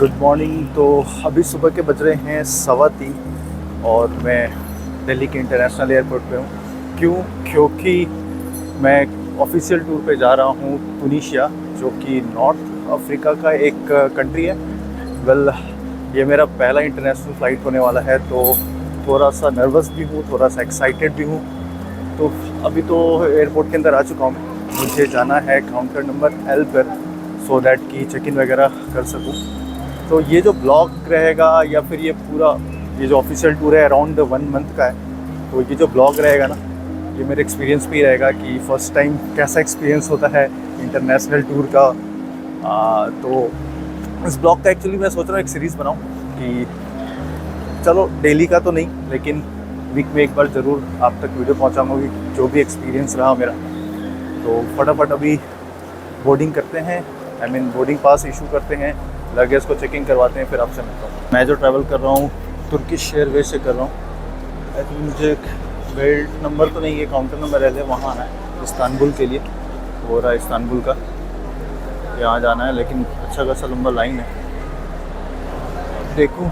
Good morning. तो अभी सुबह के बज रहे हैं 3:15 और मैं दिल्ली के इंटरनेशनल एयरपोर्ट पे हूँ। क्यों? क्योंकि मैं ऑफिशियल टूर पे जा रहा हूँ तुनीशिया, जो कि नॉर्थ अफ्रीका का एक कंट्री है। वेल, ये मेरा पहला इंटरनेशनल फ़्लाइट होने वाला है, तो थोड़ा सा नर्वस भी हूँ, थोड़ा सा एक्साइटेड भी हूँ। तो अभी तो एयरपोर्ट के अंदर आ चुका हूँ। मुझे जाना है काउंटर नंबर L पर, सो दैट कि चेक इन वगैरह कर सकूँ। तो ये जो ब्लॉग रहेगा या फिर ये जो ऑफिशियल टूर है अराउंड 1 मंथ का है, तो ये जो ब्लॉग रहेगा ना, ये मेरे एक्सपीरियंस पे ही रहेगा कि फ़र्स्ट टाइम कैसा एक्सपीरियंस होता है इंटरनेशनल टूर का। तो इस ब्लॉग का एक्चुअली मैं सोच रहा हूँ एक सीरीज़ बनाऊँ कि चलो डेली का तो नहीं, लेकिन वीक में एक बार ज़रूर आप तक वीडियो पहुँचाऊँगी जो भी एक्सपीरियंस रहा मेरा। तो फटाफट अभी बोर्डिंग करते हैं, बोर्डिंग पास इशू करते हैं, लगेज को चेकिंग करवाते हैं, फिर आपसे मिलता हूँ। मैं जो ट्रैवल कर रहा हूँ तुर्किश एयरवेज से कर रहा हूँ। आई थिंक मुझे बेल्ट नंबर तो नहीं है, काउंटर नंबर L है, वहाँ आना है इस्तांबुल के लिए। हो रहा है इस्तांबुल का, यहाँ जाना है, लेकिन अच्छा खासा लंबा लाइन है। अब देखूँ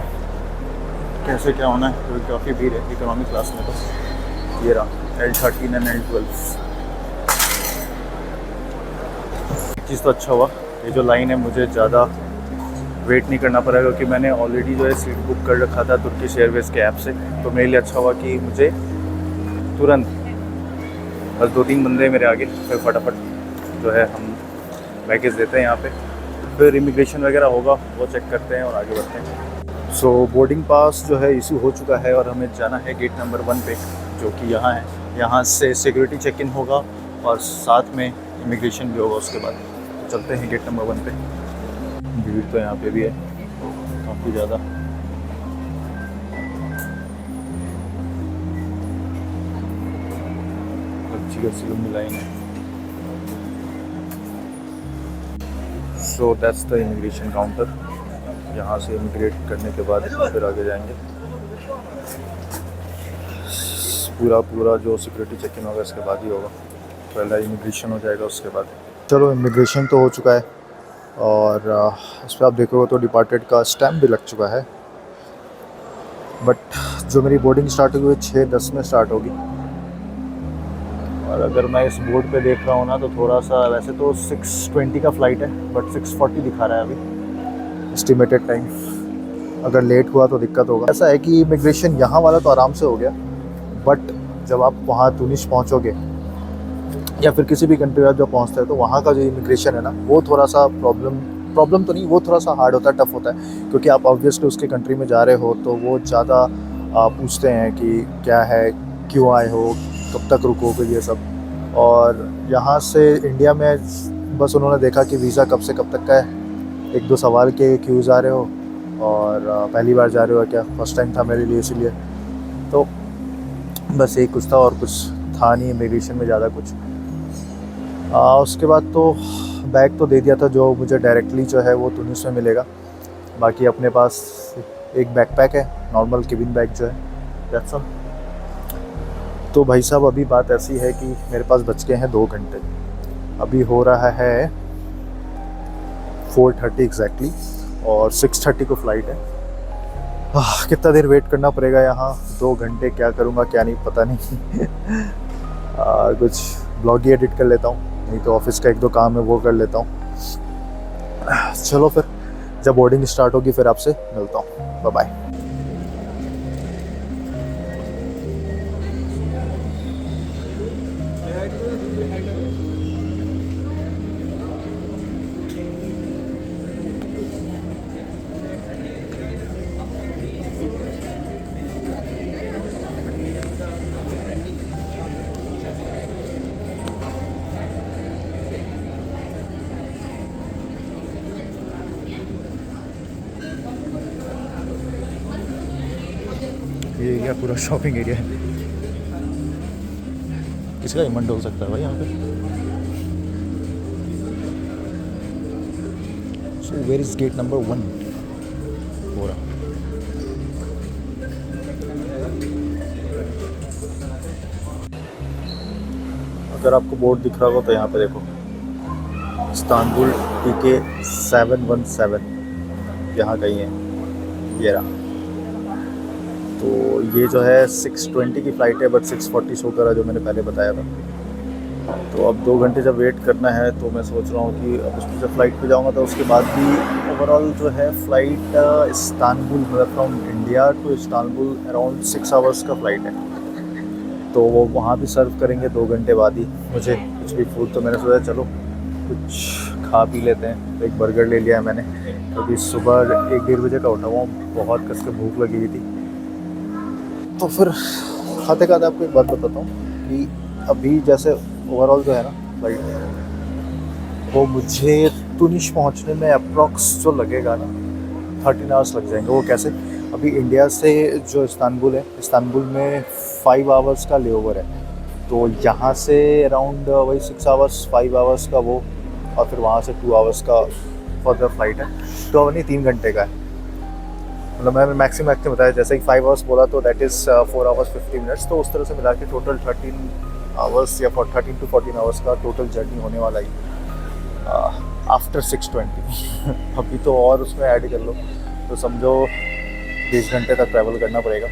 कैसे क्या होना है, क्योंकि काफ़ी भीड़ है इकोनॉमी क्लास में। तो ये रहा L13 एंड L12। चीज़ तो अच्छा हुआ, ये जो लाइन है मुझे ज़्यादा वेट नहीं करना पड़ा, क्योंकि मैंने ऑलरेडी जो है सीट बुक कर रखा था तुर्किश एयरवेज़ के ऐप से। तो मेरे लिए अच्छा हुआ कि मुझे तुरंत बस 2-3 बंदे मेरे आगे, फिर फटाफट जो है हम बैगेज देते हैं यहाँ पे, फिर इमिग्रेशन वगैरह होगा वो चेक करते हैं और आगे बढ़ते हैं। सो बोर्डिंग पास जो है इशू हो चुका है और हमें जाना है गेट नंबर 1 पे, जो कि यहाँ है। यहाँ से सिक्योरिटी चेक इन होगा और साथ में इमिग्रेशन भी होगा उसके बाद। तो चलते हैं गेट नंबर 1 पे। भीड़ तो यहाँ पे भी है काफ़ी ज़्यादा। अच्छी खासी लंबी लाइन है। So that's the immigration counter. यहाँ से इमिग्रेट करने के बाद फिर आगे जाएंगे। पूरा जो सिक्योरिटी चेक इन होगा इसके बाद ही होगा, पहला इमिग्रेशन हो जाएगा उसके बाद। चलो, इमिग्रेशन तो हो चुका है और इस पर आप देखोगे तो डिपार्टेड का स्टैम्प भी लग चुका है। बट जो मेरी बोर्डिंग स्टार्ट हुई है 6:10 में स्टार्ट होगी, और अगर मैं इस बोर्ड पे देख रहा हूँ ना, तो थोड़ा सा, वैसे तो 6:20 का फ़्लाइट है, बट 6:40 दिखा रहा है अभी एस्टिमेटेड टाइम। अगर लेट हुआ तो दिक्कत होगा। ऐसा है कि इमिग्रेशन यहाँ वाला तो आराम से हो गया, बट जब आप वहाँ तुनिस पहुँचोगे या फिर किसी भी कंट्री में जब पहुँचते हैं, तो वहाँ का जो इमिग्रेशन है ना, वो थोड़ा सा प्रॉब्लम तो नहीं, वो थोड़ा सा हार्ड होता है, टफ होता है। क्योंकि आप ऑब्वियसली उसके कंट्री में जा रहे हो, तो वो ज़्यादा पूछते हैं कि क्या है, क्यों आए हो, कब तक रुकोगे, ये सब। और यहाँ से इंडिया में बस उन्होंने देखा कि वीज़ा कब से कब तक का है, 1-2 सवाल के क्यों जा रहे हो और पहली बार जा रहे हो क्या। फर्स्ट टाइम था मेरे लिए, इसीलिए तो बस यही कुछ था, और कुछ था नहीं इमिग्रेशन में ज़्यादा कुछ। उसके बाद तो बैग तो दे दिया था, जो मुझे डायरेक्टली जो है वो तुनिस में मिलेगा। बाकी अपने पास एक बैकपैक है, नॉर्मल केबिन बैग जो है, दैट्स ऑल। तो भाई साहब, अभी बात ऐसी है कि मेरे पास बच गए हैं 2 घंटे। अभी हो रहा है 4:30 एग्जैक्टली, और 6:30 को फ़्लाइट है। कितना देर वेट करना पड़ेगा यहाँ, 2 घंटे। क्या करूँगा क्या नहीं, पता नहीं। कुछ ब्लॉग ही एडिट कर लेता हूँ, नहीं तो ऑफिस का 1-2 काम है वो कर लेता हूँ। चलो फिर जब बोर्डिंग स्टार्ट होगी फिर आपसे मिलता हूँ। Bye bye. ये क्या पूरा शॉपिंग एरिया है, किसका इवेंट हो सकता है भाई यहाँ पे। So where is gate number 1 हो रहा। अगर आपको बोर्ड दिख रहा होगा तो यहाँ पे देखो, इस्तांबुल TK 717। यहाँ कहीं है, ये रहा। तो ये जो है 6:20 की फ़्लाइट है, बट 6:40 शो करा जो मैंने पहले बताया था। तो अब 2 घंटे जब वेट करना है तो मैं सोच रहा हूँ कि अब उसमें जब फ़्लाइट पे जाऊँगा तो उसके बाद भी ओवरऑल जो है फ़्लाइट इस्तांबुल, मतलब from India to Istanbul around 6 hours का फ़्लाइट है। तो वो वहाँ भी सर्व करेंगे 2 घंटे बाद ही मुझे कुछ भी फूड। तो मैंने सोचा चलो कुछ खा पी लेते हैं। तो एक बर्गर ले लिया है मैंने, क्योंकि सुबह 1-1:30 बजे का उठा हुआ हूँ, बहुत कस के भूख लगी हुई थी। तो फिर खाते खाते आपको एक बात बताता हूँ कि अभी जैसे ओवरऑल जो है ना फ्लाइट, वो मुझे तुनिश पहुँचने में अप्रॉक्स जो लगेगा ना 13 आवर्स लग जाएंगे। वो कैसे? अभी इंडिया से जो इस्तांबुल है, इस्तांबुल में 5 आवर्स का लेओवर है। तो यहाँ से अराउंड वही 6 आवर्स 5 आवर्स का वो, और फिर वहाँ से 2 आवर्स का फर्दर फ्लाइट है। तो नहीं 3 घंटे का है। मतलब मैंने मैक्सिमम बताया, जैसे कि 5 आवर्स बोला तो दैट इज़ 4 आवर्स 50 मिनट्स। तो उस तरह से मिला के टोटल 13 आवर्स या 13 to 14 आवर्स का टोटल जर्नी होने वाला ही आफ्टर 6:20। अभी तो और उसमें ऐड कर लो तो समझो 20 घंटे तक ट्रैवल करना पड़ेगा।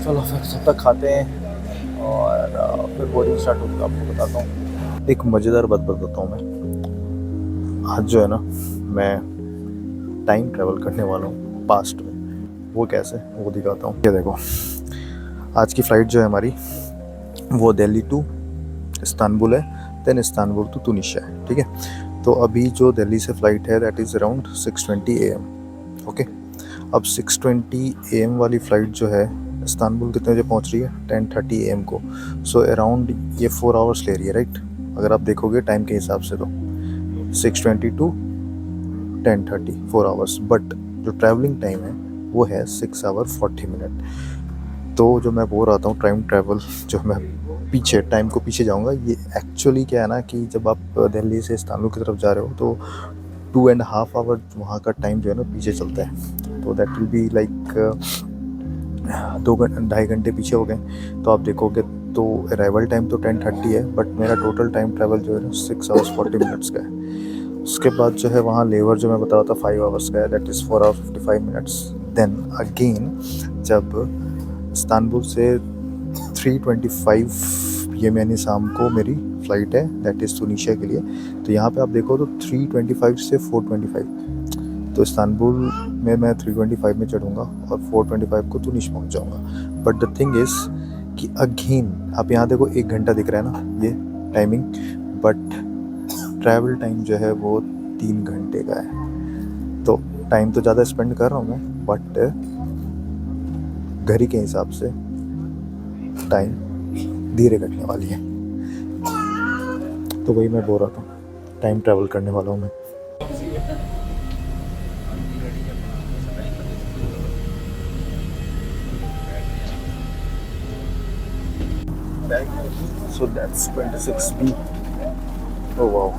चलो फिर सब तक खाते हैं और फिर बोर्डिंग स्टार्ट होगी, आपको बताता हूँ। एक मज़ेदार बात बताता हूँ मैं। आज जो है ना मैं टाइम ट्रैवल करने वाला हूँ पास्ट में। वो कैसे, वो दिखाता हूँ। ये देखो, आज की फ़्लाइट जो है हमारी वो दिल्ली टू इस्तांबुल है, देन इस्तांबुल टू तुनिशिया है, ठीक है। तो अभी जो दिल्ली से फ़्लाइट है that is around 6:20 AM, okay. अब 6:20 AM वाली फ़्लाइट जो है इस्तांबुल कितने बजे पहुँच रही है? 10:30 AM को। सो अराउंड ये 4 आवर्स ले रही है, राइट? अगर आप देखोगे टाइम के हिसाब से तो 6:20 टू 10:30 4 आवर्स, बट जो ट्रैवलिंग टाइम है वो है 6 आवर 40 मिनट। तो जो मैं बोल रहा था टाइम ट्रैवल, जो मैं पीछे टाइम को पीछे जाऊंगा, ये एक्चुअली क्या है ना कि जब आप दिल्ली से इस्तांबुल की तरफ जा रहे हो तो 2.5 आवर वहाँ का टाइम जो है ना पीछे चलता है। तो दैट विल बी लाइक 2-2.5 घंटे पीछे हो गए। तो आप देखोगे तो अराइवल टाइम तो 10:30 है, बट मेरा टोटल टाइम ट्रैवल जो है ना 6 आवर्स 40 मिनट्स का है। उसके बाद जो है वहाँ लेवर जो मैं बता रहा था 5 आवर्स का है, that is 4 hour 55 minutes. Then again जब इस्तांबुल से 3:25 PM यानी शाम को मेरी फ़्लाइट है दैट इज़ तुनिशिया के लिए। तो यहाँ पे आप देखो तो 3:25 से 4:25, तो इस्तांबुल में मैं 3:25 में चढ़ूँगा और 4:25 को तुनिश पहुँच जाऊँगा। बट द थिंग इज़ कि अगेन आप यहाँ देखो 1 घंटा दिख रहा है ना ये टाइमिंग, बट ट्रैवल टाइम जो है वो 3 घंटे का है। तो टाइम तो ज़्यादा स्पेंड कर रहा हूँ मैं, बट घड़ी के हिसाब से टाइम धीरे कटने वाली है। तो वही मैं बोल रहा था, टाइम ट्रैवल करने वाला हूँ मैं। So that's 26B. Oh wow.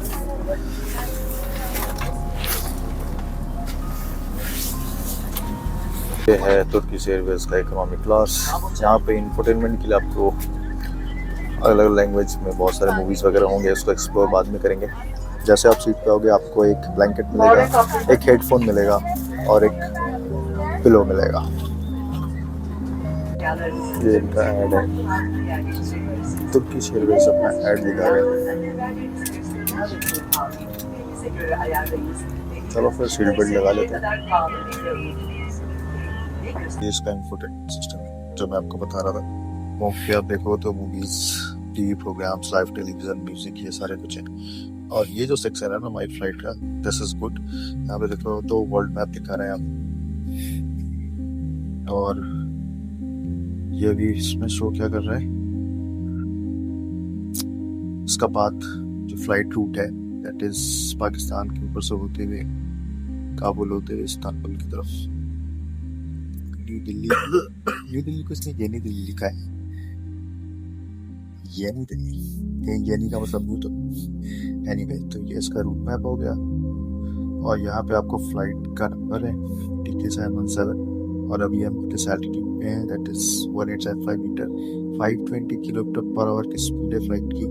ये है तुर्किश एयरवेज का इकोनॉमी क्लास। यहाँ पे इंफोटेनमेंट के लिए आपको अलग अलग लैंग्वेज में बहुत सारे मूवीज़ वगैरह होंगे, उसको एक्सप्लोर बाद में करेंगे। जैसे आप सीट पे आओगे आपको एक ब्लैंकेट मिलेगा, एक हेडफोन मिलेगा और एक पिलो मिलेगा। ये इनका ऐड है, तुर्किश एयरवेज अपना ऐड दिखा रहे हैं। चलो फिर सीट बेल्ट लगा लेते हैं। ये इसका इंफोटेनमेंट सिस्टम है जो मैं आपको बता रहा था। मोस्टली आप देखो तो movies, TV programmes, live television, music, ये सारे कुछ है। और ये जो सेक्शन है ना माई फ्लाइट का, दिस इज गुड। यहाँ पे देखो तो वर्ल्ड मैप दिखा रहे हैं आप, और ये भी इसमें शो क्या कर रहा है, इसका पाथ जो फ्लाइट रूट है दैट इज पाकिस्तान के ऊपर से होते हुए काबुल होते हुए इस्तांबुल की तरफ। न्यू दिल्ली को इसने ये नहीं दिल्ली लिखा है, ये नहीं दिल्ली, कहीं ये नहीं का मतलब नहीं। तो एनीवे, तो ये इसका रूट मैप हो गया। और यहाँ पे आपको फ्लाइट का नंबर है TK717, और अभी हम किस एल्टीट्यूड पे हैं दैट इज 1875 मीटर। 520 किलोमीटर पर आवर की स्पीड है फ्लाइट की।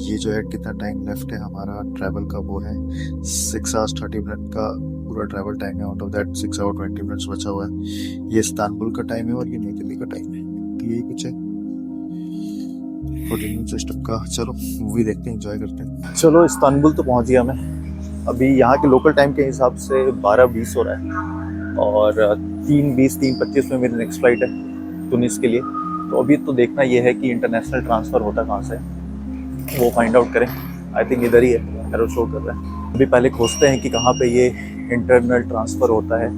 ये जो है कितना टाइम लेफ्ट है हमारा ट्रैवल का, वो है 6 आवर्स 30 मिनट का पूरा ट्रैवल टाइम है। Out of that 6 hour 20 minutes बचा हुआ है। ये इस्तांबुल का टाइम है और ये नई दिल्ली का टाइम है। तो यही कुछ है कोऑर्डिनेट सिस्टम का। चलो मूवी देखते हैं, एंजॉय करते हैं। चलो इस्तांबुल तो पहुंच गया मैं। अभी यहाँ के लोकल टाइम के हिसाब से 12:20 हो रहा है और 3:20 3:25 में मेरी नेक्स्ट फ्लाइट है तुनिस के लिए। तो अभी तो देखना ये है कि इंटरनेशनल ट्रांसफ़र होता कहाँ से है, वो फाइंड आउट करें। आई थिंक इधर ही है, एरो शो कर रहा है। अभी पहले खोजते हैं कि कहाँ पे ये इंटरनल ट्रांसफ़र होता है,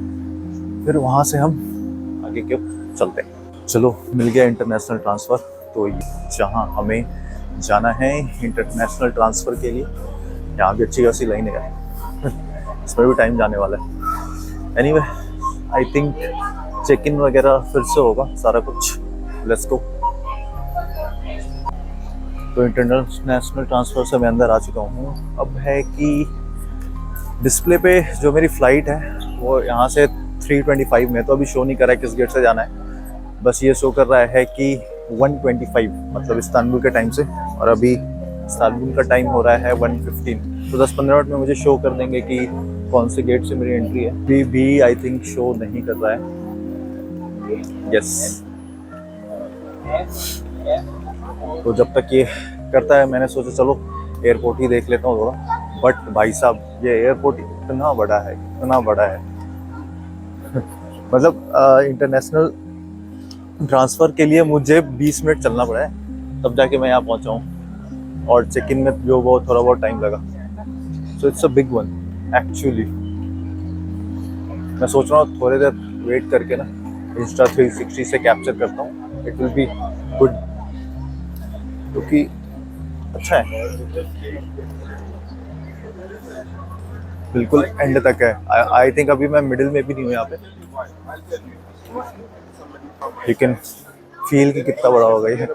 फिर वहाँ से हम आगे क्यों चलते हैं। चलो मिल गया इंटरनेशनल ट्रांसफ़र। तो जहाँ हमें जाना है इंटरनेशनल ट्रांसफ़र के लिए, यहाँ भी अच्छी खासी लाइन है इसमें भी टाइम जाने वाला है। Anyway I think check in वगैरह फिर से होगा सारा कुछ। Let's go. तो इंटरनेशनल ट्रांसफ़र से मैं अंदर आ चुका हूँ। अब है कि डिस्प्ले पे जो मेरी फ़्लाइट है वो यहाँ से 3:25 में, तो अभी शो नहीं कर रहा है किस गेट से जाना है, बस ये शो कर रहा है कि 1:25 मतलब इस्तांबुल के टाइम से। और अभी इस्तांबुल का टाइम हो रहा है 1:15। तो 10-15 मिनट में मुझे शो कर देंगे कि कौन से गेट से मेरी एंट्री है। अभी भी आई थिंक शो नहीं कर रहा है। यस, तो जब तक ये करता है मैंने सोचा चलो एयरपोर्ट ही देख लेता हूँ थोड़ा। बट भाई साहब ये एयरपोर्ट इतना बड़ा है, इतना बड़ा है मतलब इंटरनेशनल ट्रांसफ़र के लिए मुझे 20 मिनट चलना पड़ा है तब जाके मैं यहाँ पहुँचा हूँ। और चेक इन में जो वो थोड़ा बहुत टाइम लगा। So it's a big one actually. मैं सोच रहा हूँ थोड़ी देर वेट करके ना इंस्टा 360 से कैप्चर करता हूँ। इट विल बी गुड क्योंकि अच्छा है, बिल्कुल एंड तक है। आई थिंक अभी मैं मिडिल में भी नहीं हूँ यहाँ पे। यू कैन फील कि कितना बड़ा होगा ये।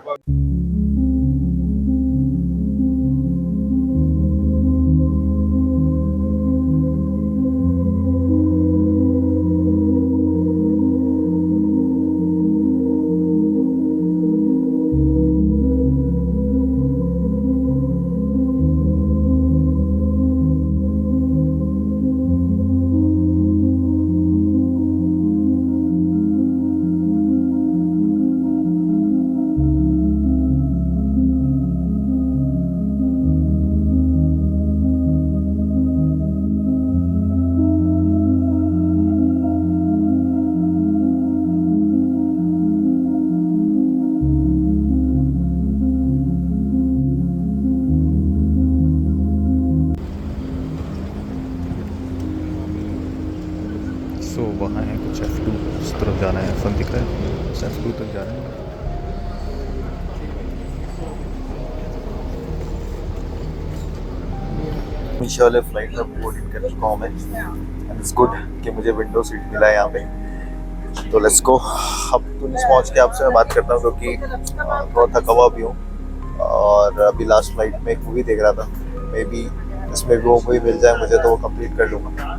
सो वहाँ है कुछ F2 उस तरफ जाना है। फन दिख रहा है, F2 तक जाना है। मीशा वाले फ्लाइट में बोर्डिंग कर चुका हूँ मैं। एंड इट्स गुड कि मुझे विंडो सीट मिला है यहाँ पे। तो लेट्स गो। अब तुनिस पहुँच के आपसे मैं बात करता हूँ क्योंकि थोड़ा थका हुआ भी हूँ और अभी लास्ट फ्लाइट में एक मूवी देख रहा था। मे बी इसमें भी वो मूवी मिल जाए मुझे तो वो कंप्लीट कर लूँगा।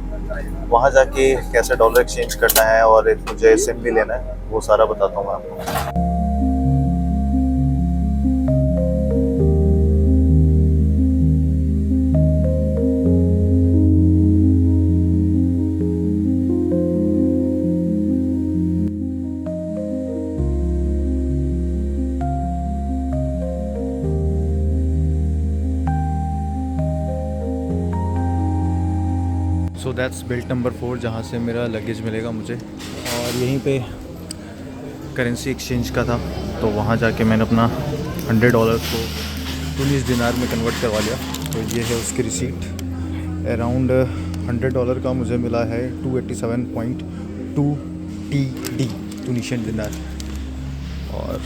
वहाँ जाके कैसे डॉलर एक्सचेंज करना है और एक मुझे सिम भी लेना है, वो सारा बताता हूँ मैं आपको। सो दैट्स बेल्ट नंबर 4 जहाँ से मेरा लगेज मिलेगा मुझे। और यहीं पे करेंसी एक्सचेंज का था, तो वहाँ जाके मैंने अपना $100 को तुनिस दिनार में कन्वर्ट करवा लिया। तो ये है उसकी रिसीट। अराउंड $100 का मुझे मिला है 287.2 TD तुनिशियन दिनार। और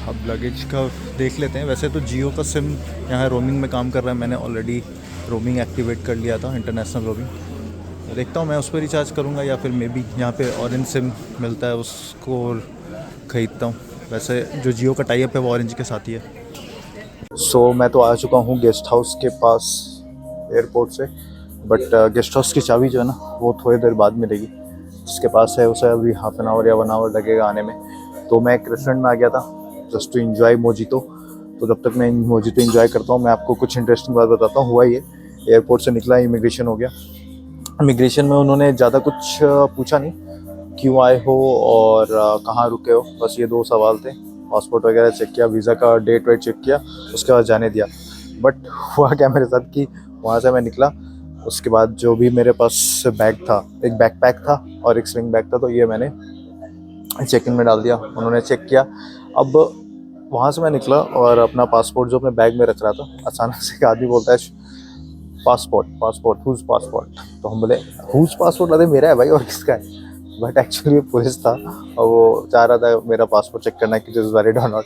अब लगेज का देख लेते हैं। वैसे तो जियो का सिम यहाँ रोमिंग में काम कर रहा है। मैंने ऑलरेडी रोमिंग एक्टिवेट कर लिया था, इंटरनेशनल रोमिंग। देखता हूँ मैं उस पर रिचार्ज करूँगा या फिर मे बी यहाँ पे ऑरेंज सिम मिलता है उसको ख़रीदता हूँ। वैसे जो जियो का टाई अप है वो ऑरेंज के साथ ही है। सो मैं तो आ चुका हूँ गेस्ट हाउस के पास एयरपोर्ट से। बट गेस्ट हाउस की चाबी जो है ना वो थोड़ी देर बाद मिलेगी। जिसके पास है उसे अभी हाफ एन आवर या 1 आवर लगेगा आने में। तो मैं एक रेस्टोरेंट में आ गया था जस्ट टू इंजॉय मोजितो। तो जब तक मैं मोजितो इंजॉय करता हूँ मैं आपको कुछ इंटरेस्टिंग बात बताता हूँ। हुआ ये, एयरपोर्ट से निकला, इमिग्रेशन हो गया। इमिग्रेशन में उन्होंने ज़्यादा कुछ पूछा नहीं, क्यों आए हो और कहाँ रुके हो, बस ये 2 सवाल थे। पासपोर्ट वगैरह चेक किया, वीज़ा का डेट वेट चेक किया, उसके बाद जाने दिया। बट हुआ क्या मेरे साथ कि वहाँ से मैं निकला, उसके बाद जो भी मेरे पास बैग था, एक बैकपैक था और एक स्विंग बैग था, तो ये मैंने चेक इन में डाल दिया। उन्होंने चेक किया। अब वहाँ से मैं निकला और अपना पासपोर्ट जो अपने बैग में रख रहा था, अचानक से एक आदमी बोलता है पासपोर्ट हुज पासपोर्ट। तो हम बोले हुज पासपोर्ट? अरे मेरा है भाई, और किसका है? बट एक्चुअली वो पुलिस था और वो चाह रहा था मेरा पासपोर्ट चेक करना कि दिस वैलिड और नॉट।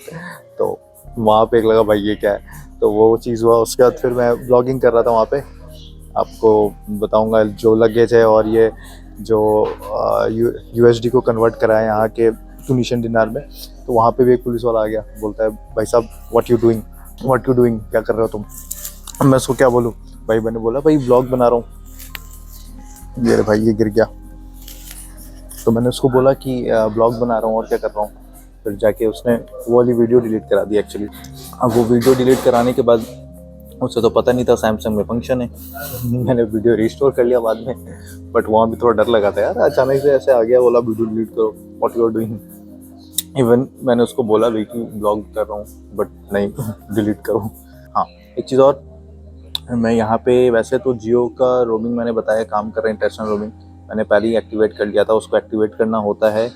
तो वहाँ पे एक लगा भाई ये क्या है, तो वो चीज़ हुआ। उसके बाद फिर मैं ब्लॉगिंग कर रहा था वहाँ पे, आपको बताऊंगा जो लगेज है और ये जो USD को कन्वर्ट करा है यहाँ के टूनिशियन दिनार में। तो वहाँ पे भी एक पुलिस वाला आ गया, बोलता है भाई साहब व्हाट यू डूइंग, क्या कर रहे हो तुम? अब मैं उसको क्या बोलूँ भाई? मैंने बोला भाई ब्लॉग बना रहा हूँ। ये भाई ये गिर गया। तो मैंने उसको बोला कि ब्लॉग बना रहा हूँ और क्या कर रहा हूँ। फिर जाके उसने वो वाली वीडियो डिलीट करा दी एक्चुअली। अब वो वीडियो डिलीट कराने के बाद उसे तो पता नहीं था सैमसंग में फंक्शन है। मैंने वीडियो रिस्टोर कर लिया बाद में, बट वहाँ भी थोड़ा डर लगा था यार, अचानक से ऐसे आ गया, बोला वीडियो डिलीट करो, what you are doing. Even मैंने उसको बोला भी कि ब्लॉग कर रहा हूँ, बट नहीं डिलीट करो। हाँ, एक चीज़ और, मैं यहाँ पे वैसे तो जियो का रोमिंग मैंने बताया काम कर रहा है, इंटरनेशनल रोमिंग मैंने पहले ही एक्टिवेट कर लिया था। उसको एक्टिवेट करना होता है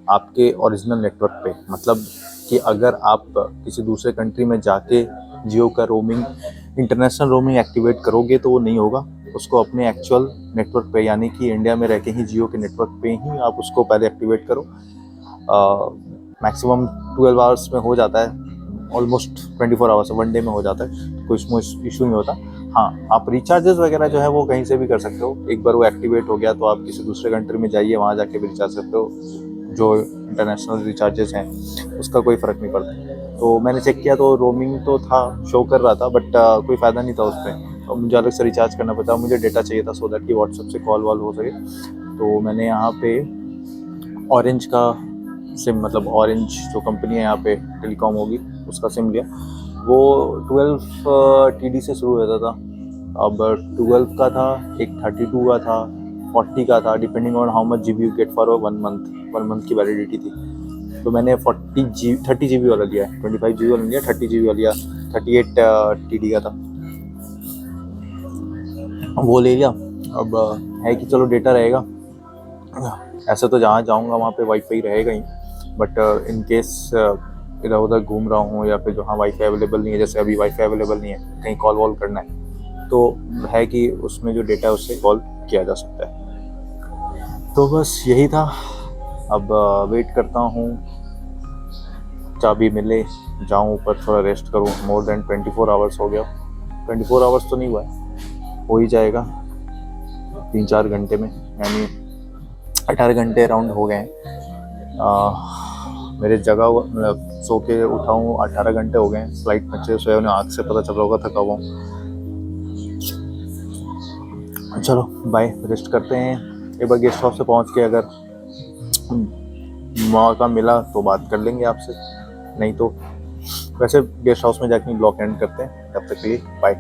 आपके ओरिजिनल नेटवर्क पे, मतलब कि अगर आप किसी दूसरे कंट्री में जाके जियो का रोमिंग, इंटरनेशनल रोमिंग एक्टिवेट करोगे तो वो नहीं होगा। उसको अपने एक्चुअल नेटवर्क पे, यानी कि इंडिया में रह के ही जियो के नेटवर्क पे ही आप उसको पहले एक्टिवेट करो। मैक्सिमम 12 आवर्स में हो जाता है, ऑलमोस्ट 24 आवर्स, 1 डे में हो जाता है, तो कोई इसमें इशू नहीं होता। हाँ, आप रिचार्जेस वगैरह जो है वो कहीं से भी कर सकते हो। एक बार वो एक्टिवेट हो गया तो आप किसी दूसरे कंट्री में जाइए, वहाँ जाके भी रिचार्ज सकते हो। जो इंटरनेशनल रिचार्जेस हैं उसका कोई फ़र्क नहीं पड़ता। तो मैंने चेक किया तो रोमिंग तो था, शो कर रहा था, बट कोई फ़ायदा नहीं था उस पर। और मुझे अलग से रिचार्ज करना पड़ा, मुझे डेटा चाहिए था सो दैट कि व्हाट्सएप से कॉल वॉल हो सके। तो मैंने यहाँ पे ऑरेंज का सिम, मतलब ऑरेंज जो कंपनी है यहाँ पे टेलीकॉम होगी, उसका सिम लिया। वो 12 TD से शुरू होता था। अब 12 का था, एक 32 का था, 40 का था, depending on how much GB you get for 1 month की वैलिडिटी थी। तो मैंने 30 GB वाला लिया, 25 GB वाला लिया, 30 GB वाला लिया, 38 TD का था, वो ले लिया। अब है कि चलो डेटा रहेगा, ऐसे तो जहाँ जाऊँगा वहाँ पे वाईफाई रहेगा ही, बट इन केस इधर उधर घूम रहा हूँ या फिर जहाँ वाईफाई अवेलेबल नहीं है, जैसे अभी वाईफाई अवेलेबल नहीं है, कहीं कॉल वॉल करना है, तो है कि उसमें जो डेटा है उससे कॉल किया जा सकता है। तो बस यही था। अब वेट करता हूँ चाबी मिले, जाऊँ ऊपर थोड़ा रेस्ट करूँ। मोर देन 24 आवर्स हो गया, 24 आवर्स तो नहीं हुआ है, हो ही जाएगा 3-4 घंटे में, यानी 18 घंटे अराउंड हो गए हैं। मेरे जगह मतलब सो के उठा हूँ 18 घंटे हो गए हैं। फ्लाइट में अच्छे सोए, उन्हें आँख से पता चल रहा होगा थका हुआ हूँ। चलो बाय, रेस्ट करते हैं। एक बार गेस्ट हाउस से पहुँच के अगर मौका मिला तो बात कर लेंगे आपसे, नहीं तो वैसे गेस्ट हाउस में जाके ब्लॉग एंड करते हैं। तब तक के लिए बाय।